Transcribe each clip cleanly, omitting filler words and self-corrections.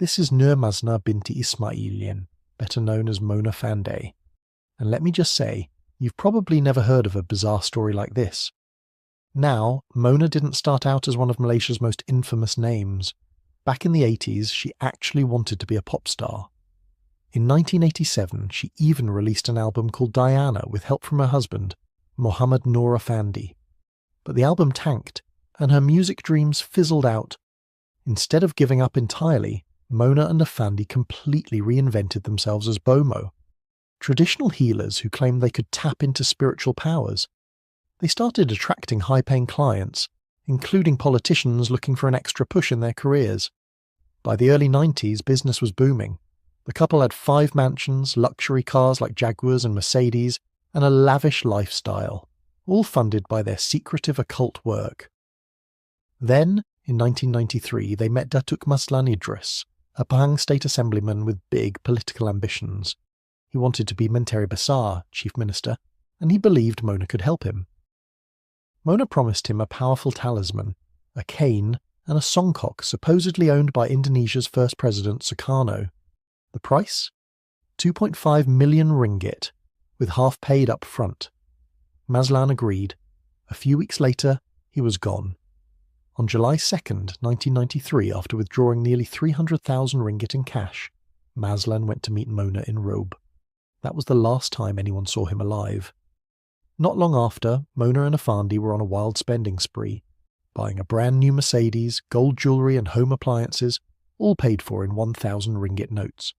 This is Nur Mazna binti Ismailian, better known as Mona Fandey. And let me just say, you've probably never heard of a bizarre story like this. Now, Mona didn't start out as one of Malaysia's most infamous names. Back in the 80s, she actually wanted to be a pop star. In 1987, she even released an album called Diana with help from her husband, Muhammad Nur Fandey. But the album tanked, and her music dreams fizzled out. Instead of giving up entirely, Mona and Fandey completely reinvented themselves as Bomo, traditional healers who claimed they could tap into spiritual powers. They started attracting high-paying clients, including politicians looking for an extra push in their careers. By the early 90s, business was booming. The couple had 5 mansions, luxury cars like Jaguars and Mercedes, and a lavish lifestyle, all funded by their secretive occult work. Then, in 1993, they met Datuk Maslan Idris, a Pahang state assemblyman with big political ambitions. He wanted to be Menteri Besar, chief minister, and he believed Mona could help him. Mona promised him a powerful talisman, a cane, and a songkok supposedly owned by Indonesia's first president Sukarno. The price? 2.5 million ringgit, with half paid up front. Mazlan agreed. A few weeks later, he was gone. On July 2nd, 1993, after withdrawing nearly 300,000 ringgit in cash, Mazlan went to meet Mona in Robe. That was the last time anyone saw him alive. Not long after, Mona and Fandey were on a wild spending spree, buying a brand new Mercedes, gold jewellery and home appliances, all paid for in 1,000 ringgit notes.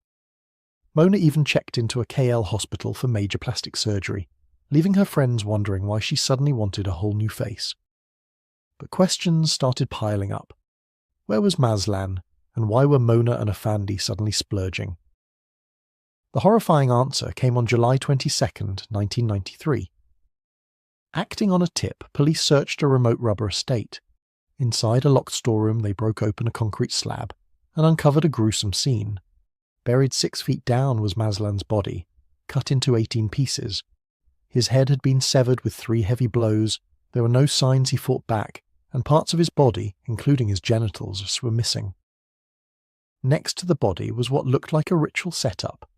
Mona even checked into a KL hospital for major plastic surgery, leaving her friends wondering why she suddenly wanted a whole new face. But questions started piling up. Where was Mazlan, and why were Mona and Fandey suddenly splurging? The horrifying answer came on July 22nd, 1993. Acting on a tip, police searched a remote rubber estate. Inside a locked storeroom, they broke open a concrete slab and uncovered a gruesome scene. Buried 6 feet down was Mazlan's body, cut into 18 pieces. His head had been severed with 3 heavy blows, there were no signs he fought back, and parts of his body, including his genitals, were missing. Next to the body was what looked like a ritual setup: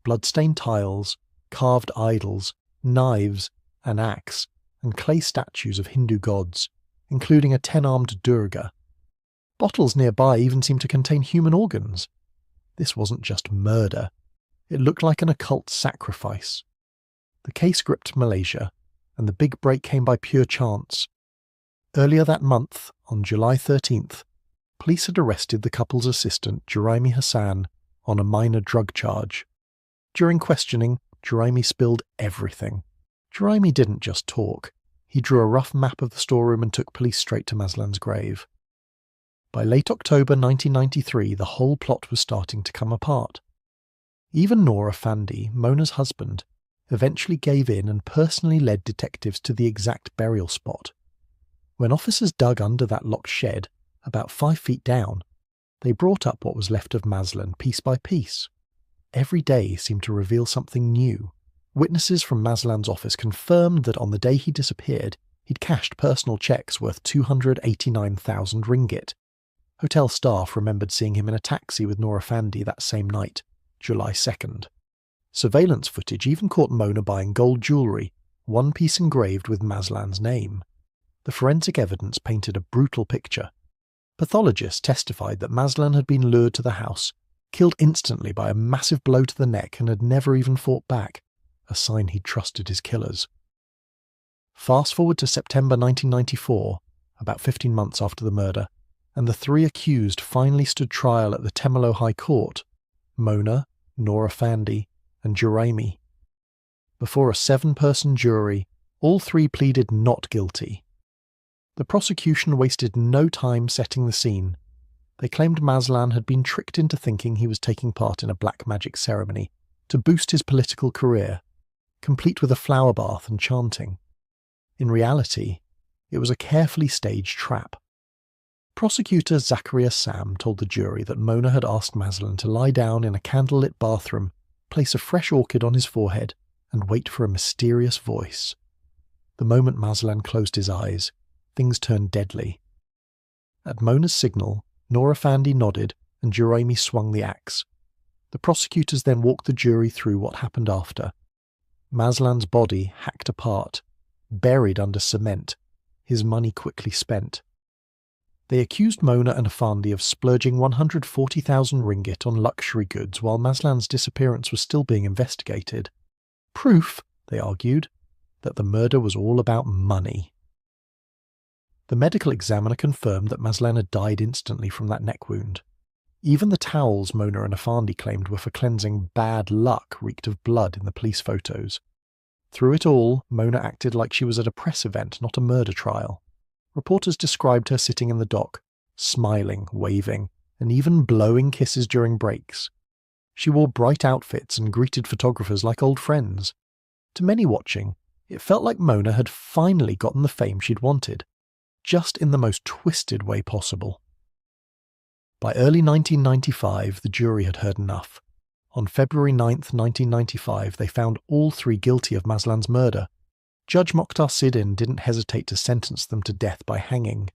blood-stained tiles, carved idols, knives, an axe, and clay statues of Hindu gods, including a 10-armed Durga. Bottles nearby even seemed to contain human organs. This wasn't just murder. It looked like an occult sacrifice. The case gripped Malaysia, and the big break came by pure chance. Earlier that month, on July 13th, police had arrested the couple's assistant, Juraimi Hassan, on a minor drug charge. During questioning, Juraimi spilled everything. Juraimi didn't just talk. He drew a rough map of the storeroom and took police straight to Mazlan's grave. By late October 1993, the whole plot was starting to come apart. Even Nur Fandey, Mona's husband, eventually gave in and personally led detectives to the exact burial spot. When officers dug under that locked shed, about 5 feet down, they brought up what was left of Mazlan piece by piece. Every day seemed to reveal something new. Witnesses from Mazlan's office confirmed that on the day he disappeared, he'd cashed personal checks worth 289,000 ringgit. Hotel staff remembered seeing him in a taxi with Nur Fandey that same night, July 2nd. Surveillance footage even caught Mona buying gold jewellery, one piece engraved with Mazlan's name. The forensic evidence painted a brutal picture. Pathologists testified that Mazlan had been lured to the house, killed instantly by a massive blow to the neck, and had never even fought back, a sign he'd trusted his killers. Fast forward to September 1994, about 15 months after the murder, and the 3 accused finally stood trial at the Temelo High Court: Mona, Nur Fandey, and Juraimi. Before a 7-person jury, all 3 pleaded not guilty. The prosecution wasted no time setting the scene. They claimed Mazlan had been tricked into thinking he was taking part in a black magic ceremony to boost his political career, complete with a flower bath and chanting. In reality, it was a carefully staged trap. Prosecutor Zakaria Sam told the jury that Mona had asked Mazlan to lie down in a candlelit bathroom, place a fresh orchid on his forehead, and wait for a mysterious voice. The moment Mazlan closed his eyes, things turned deadly. At Mona's signal, Nur Fandey nodded and Juraimi swung the axe. The prosecutors then walked the jury through what happened after. Maslan's body hacked apart, buried under cement, his money quickly spent. They accused Mona and Fandey of splurging 140,000 ringgit on luxury goods while Maslan's disappearance was still being investigated. Proof, they argued, that the murder was all about money. The medical examiner confirmed that Maslan had died instantly from that neck wound. Even the towels Mona and Fandey claimed were for cleansing bad luck reeked of blood in the police photos. Through it all, Mona acted like she was at a press event, not a murder trial. Reporters described her sitting in the dock, smiling, waving, and even blowing kisses during breaks. She wore bright outfits and greeted photographers like old friends. To many watching, it felt like Mona had finally gotten the fame she'd wanted, just in the most twisted way possible. By early 1995, the jury had heard enough. On February 9, 1995, they found all three guilty of Maslan's murder. Judge Mokhtar Sidin didn't hesitate to sentence them to death by hanging.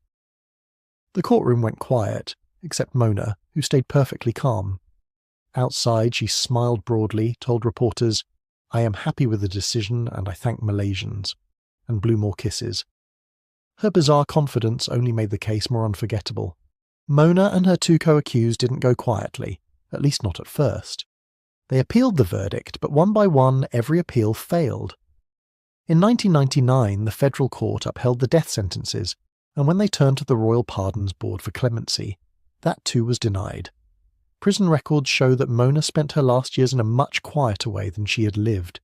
The courtroom went quiet, except Mona, who stayed perfectly calm. Outside, she smiled broadly, told reporters, "I am happy with the decision and I thank Malaysians," and blew more kisses. Her bizarre confidence only made the case more unforgettable. Mona and her two co-accused didn't go quietly, at least not at first. They appealed the verdict, but one by one every appeal failed. In 1999, the federal court upheld the death sentences, and when they turned to the Royal Pardons Board for clemency, that too was denied. Prison records show that Mona spent her last years in a much quieter way than she had lived,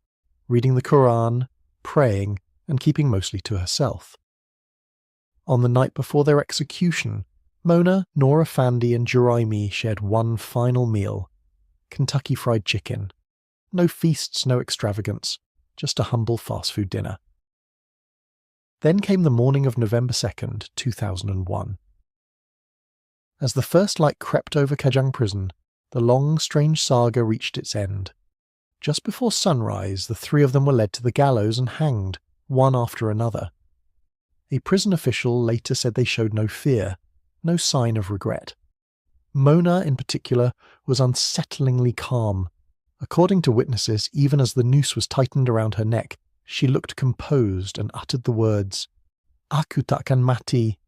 reading the Quran, praying, and keeping mostly to herself. On the night before their execution, Mona, Nora Fandey and Juraimi shared one final meal: Kentucky Fried Chicken. No feasts, no extravagance, just a humble fast food dinner. Then came the morning of November 2nd, 2001. As the first light crept over Kajang prison, the long, strange saga reached its end. Just before sunrise, the three of them were led to the gallows and hanged, one after another. A prison official later said they showed no fear, no sign of regret. Mona, in particular, was unsettlingly calm. According to witnesses, even as the noose was tightened around her neck, she looked composed and uttered the words, "Aku takkan mati,"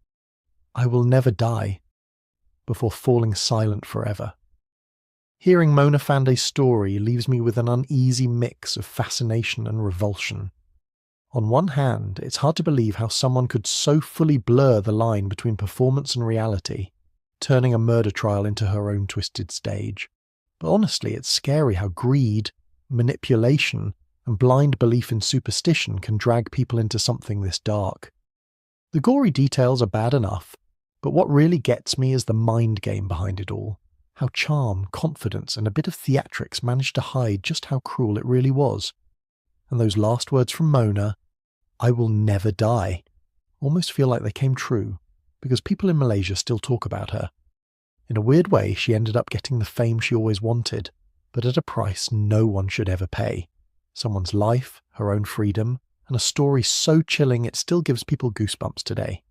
"I will never die," before falling silent forever. Hearing Mona Fandey's story leaves me with an uneasy mix of fascination and revulsion. On one hand, it's hard to believe how someone could so fully blur the line between performance and reality, turning a murder trial into her own twisted stage. But honestly, it's scary how greed, manipulation, and blind belief in superstition can drag people into something this dark. The gory details are bad enough, but what really gets me is the mind game behind it all. How charm, confidence, and a bit of theatrics managed to hide just how cruel it really was. And those last words from Mona, "I will never die," almost feel like they came true, because people in Malaysia still talk about her. In a weird way, she ended up getting the fame she always wanted, but at a price no one should ever pay. Someone's life, her own freedom, and a story so chilling it still gives people goosebumps today.